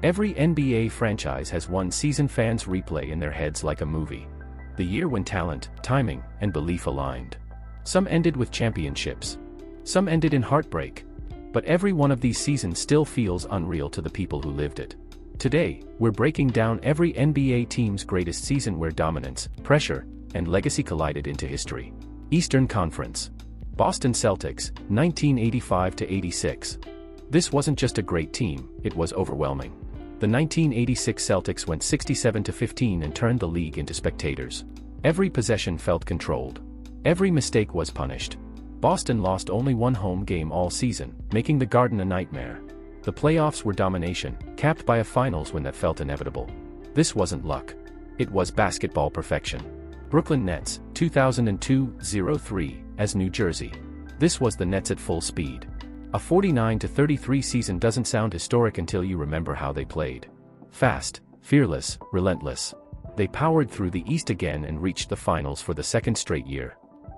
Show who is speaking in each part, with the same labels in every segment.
Speaker 1: Every NBA franchise has one season fans replay in their heads like a movie. The year when talent, timing, and belief aligned. Some ended with championships. Some ended in heartbreak. But every one of these seasons still feels unreal to the people who lived it. Today, we're breaking down every NBA team's greatest season where dominance, pressure, and legacy collided into history. Eastern Conference. Boston Celtics, 1985-86. This wasn't just a great team, it was overwhelming. The 1986 Celtics went 67-15 and turned the league into spectators. Every possession felt controlled. Every mistake was punished. Boston lost only one home game all season, making the Garden a nightmare. The playoffs were domination, capped by a finals win that felt inevitable. This wasn't luck. It was basketball perfection. Brooklyn Nets, 2002-03, as New Jersey. This was the Nets at full speed. A 49-33 season doesn't sound historic until you remember how they played. Fast, fearless, relentless. They powered through the East again and reached the finals for the second straight year.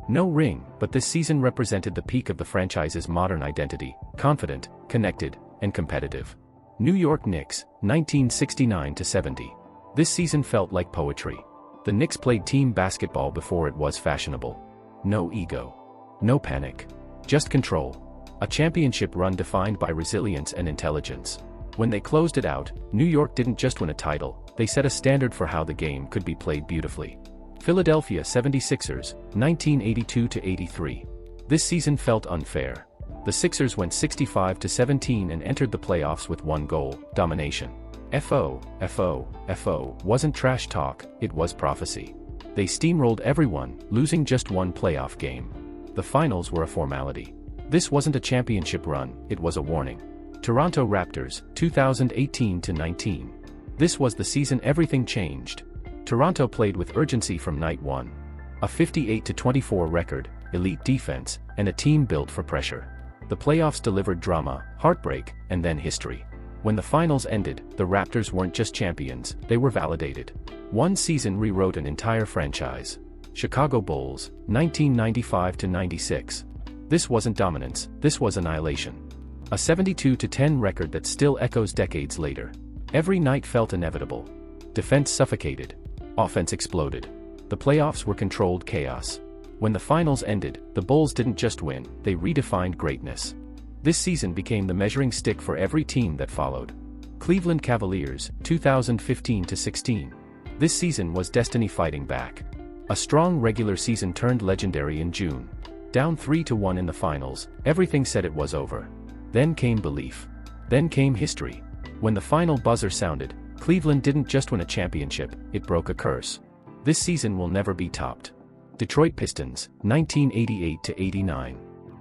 Speaker 1: No ring, but this season represented the peak of the franchise's modern identity, confident, connected, and competitive. New York Knicks, 1969-70. This season felt like poetry. The Knicks played team basketball before it was fashionable. No ego. No panic. Just control. A championship run defined by resilience and intelligence. When they closed it out, New York didn't just win a title, they set a standard for how the game could be played beautifully. Philadelphia 76ers, 1982-83. This season felt unfair. The Sixers went 65-17 and entered the playoffs with one goal: domination. FO wasn't trash talk, it was prophecy. They steamrolled everyone, losing just one playoff game. The finals were a formality. This wasn't a championship run, it was a warning. Toronto Raptors, 2018-19. This was the season everything changed. Toronto played with urgency from night one. A 58-24 record, elite defense, and a team built for pressure. The playoffs delivered drama, heartbreak, and then history. When the finals ended, the Raptors weren't just champions, they were validated. One season rewrote an entire franchise. Chicago Bulls, 1995-96. This wasn't dominance, this was annihilation. A 72-10 record that still echoes decades later. Every night felt inevitable. Defense suffocated. Offense exploded. The playoffs were controlled chaos. When the finals ended, the Bulls didn't just win, they redefined greatness. This season became the measuring stick for every team that followed. Cleveland Cavaliers, 2015-16. This season was destiny fighting back. A strong regular season turned legendary in June. Down 3-1 in the finals, everything said it was over. Then came belief. Then came history. When the final buzzer sounded, Cleveland didn't just win a championship, it broke a curse. This season will never be topped. Detroit Pistons, 1988-89.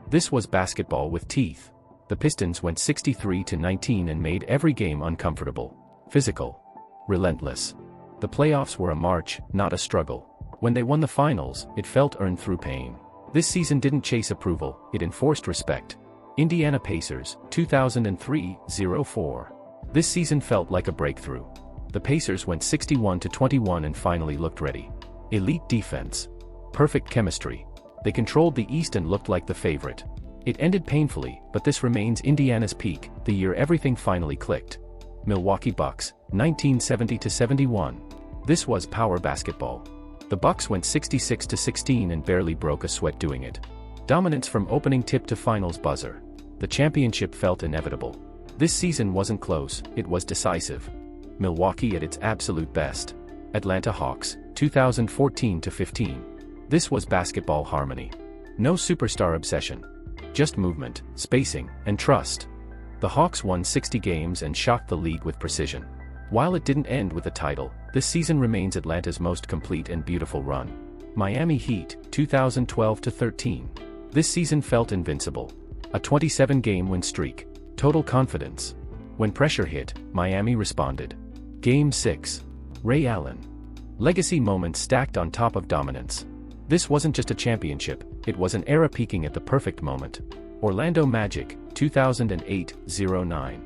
Speaker 1: This was basketball with teeth. The Pistons went 63-19 and made every game uncomfortable. Physical. Relentless. The playoffs were a march, not a struggle. When they won the finals, it felt earned through pain. This season didn't chase approval, it enforced respect. Indiana Pacers, 2003-04. This season felt like a breakthrough. The Pacers went 61-21 and finally looked ready. Elite defense. Perfect chemistry. They controlled the East and looked like the favorite. It ended painfully, but this remains Indiana's peak, the year everything finally clicked. Milwaukee Bucks, 1970-71. This was power basketball. The Bucks went 66-16 and barely broke a sweat doing it. Dominance from opening tip to finals buzzer. The championship felt inevitable. This season wasn't close, it was decisive. Milwaukee at its absolute best. Atlanta Hawks, 2014-15. This was basketball harmony. No superstar obsession. Just movement, spacing, and trust. The Hawks won 60 games and shocked the league with precision. While it didn't end with a title, this season remains Atlanta's most complete and beautiful run. Miami Heat, 2012-13. This season felt invincible. A 27-game win streak. Total confidence. When pressure hit, Miami responded. Game 6. Ray Allen. Legacy moments stacked on top of dominance. This wasn't just a championship, it was an era peaking at the perfect moment. Orlando Magic, 2008-09.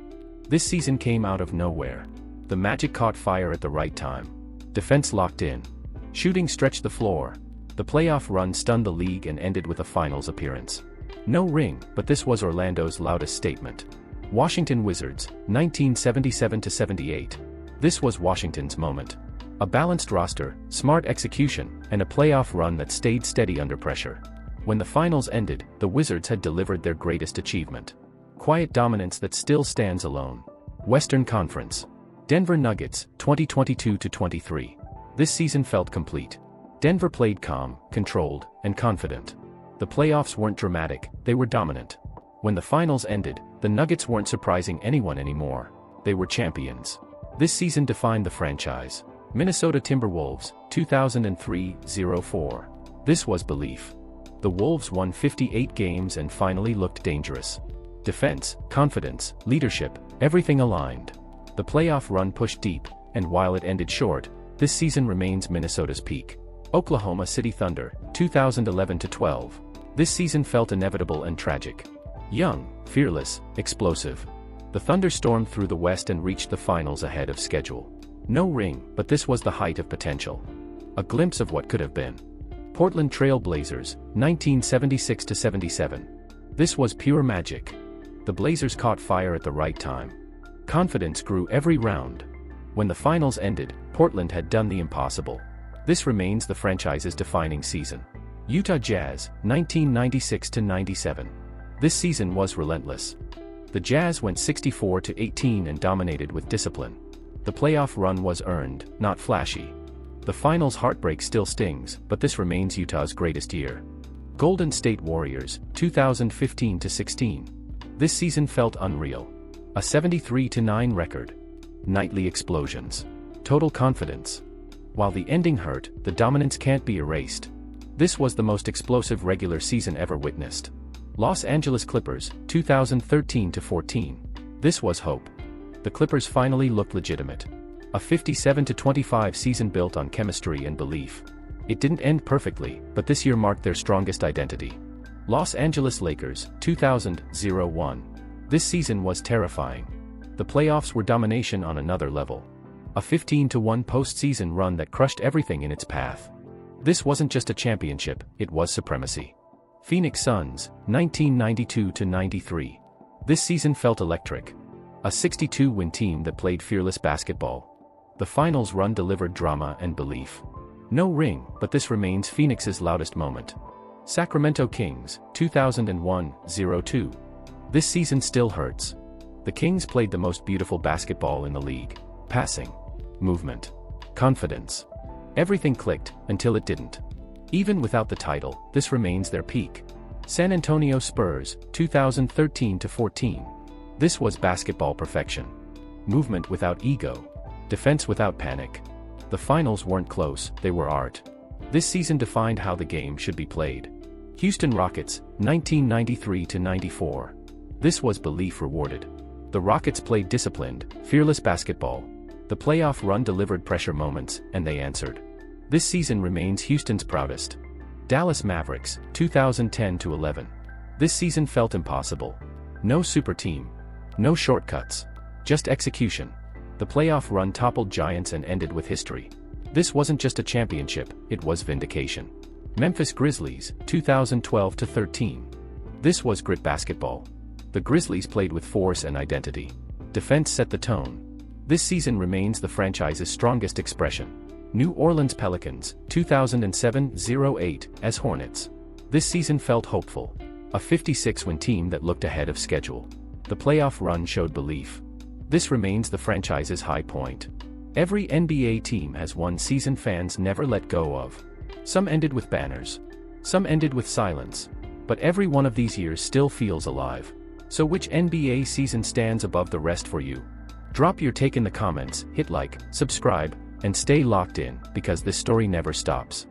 Speaker 1: This season came out of nowhere. The Magic caught fire at the right time. Defense locked in. Shooting stretched the floor. The playoff run stunned the league and ended with a finals appearance. No ring, but this was Orlando's loudest statement. Washington Wizards, 1977-78. This was Washington's moment. A balanced roster, smart execution, and a playoff run that stayed steady under pressure. When the finals ended, the Wizards had delivered their greatest achievement. Quiet dominance that still stands alone. Western Conference. Denver Nuggets, 2022-23. This season felt complete. Denver played calm, controlled, and confident. The playoffs weren't dramatic, they were dominant. When the finals ended, the Nuggets weren't surprising anyone anymore. They were champions. This season defined the franchise. Minnesota Timberwolves, 2003-04. This was belief. The Wolves won 58 games and finally looked dangerous. Defense, confidence, leadership, everything aligned. The playoff run pushed deep, and while it ended short, this season remains Minnesota's peak. Oklahoma City Thunder, 2011-12. This season felt inevitable and tragic. Young, fearless, explosive. The Thunder stormed through the West and reached the finals ahead of schedule. No ring, but this was the height of potential. A glimpse of what could have been. Portland Trail Blazers, 1976-77. This was pure magic. The Blazers caught fire at the right time. Confidence grew every round. When the finals ended, Portland had done the impossible. This remains the franchise's defining season. Utah Jazz, 1996-97. This season was relentless. The Jazz went 64-18 and dominated with discipline. The playoff run was earned, not flashy. The finals heartbreak still stings, but this remains Utah's greatest year. Golden State Warriors, 2015-16. This season felt unreal. A 73-9 record. Nightly explosions. Total confidence. While the ending hurt, the dominance can't be erased. This was the most explosive regular season ever witnessed. Los Angeles Clippers, 2013-14. This was hope. The Clippers finally looked legitimate. A 57-25 season built on chemistry and belief. It didn't end perfectly, but this year marked their strongest identity. Los Angeles Lakers, 2000-01. This season was terrifying. The playoffs were domination on another level. A 15-1 postseason run that crushed everything in its path. This wasn't just a championship, it was supremacy. Phoenix Suns, 1992-93. This season felt electric. A 62-win team that played fearless basketball. The finals run delivered drama and belief. No ring, but this remains Phoenix's loudest moment. Sacramento Kings, 2001-02. This season still hurts. The Kings played the most beautiful basketball in the league. Passing. Movement. Confidence. Everything clicked, until it didn't. Even without the title, this remains their peak. San Antonio Spurs, 2013-14. This was basketball perfection. Movement without ego. Defense without panic. The finals weren't close, they were art. This season defined how the game should be played. Houston Rockets, 1993-94. This was belief rewarded. The Rockets played disciplined, fearless basketball. The playoff run delivered pressure moments, and they answered. This season remains Houston's proudest. Dallas Mavericks, 2010-11. This season felt impossible. No super team. No shortcuts. Just execution. The playoff run toppled giants and ended with history. This wasn't just a championship, it was vindication. Memphis Grizzlies, 2012-13. This was grit basketball. The Grizzlies played with force and identity. Defense set the tone. This season remains the franchise's strongest expression. New Orleans Pelicans, 2007-08, as Hornets. This season felt hopeful. A 56-win team that looked ahead of schedule. The playoff run showed belief. This remains the franchise's high point. Every NBA team has one season fans never let go of. Some ended with banners. Some ended with silence. But every one of these years still feels alive. So which NBA season stands above the rest for you? Drop your take in the comments, hit like, subscribe, and stay locked in, because this story never stops.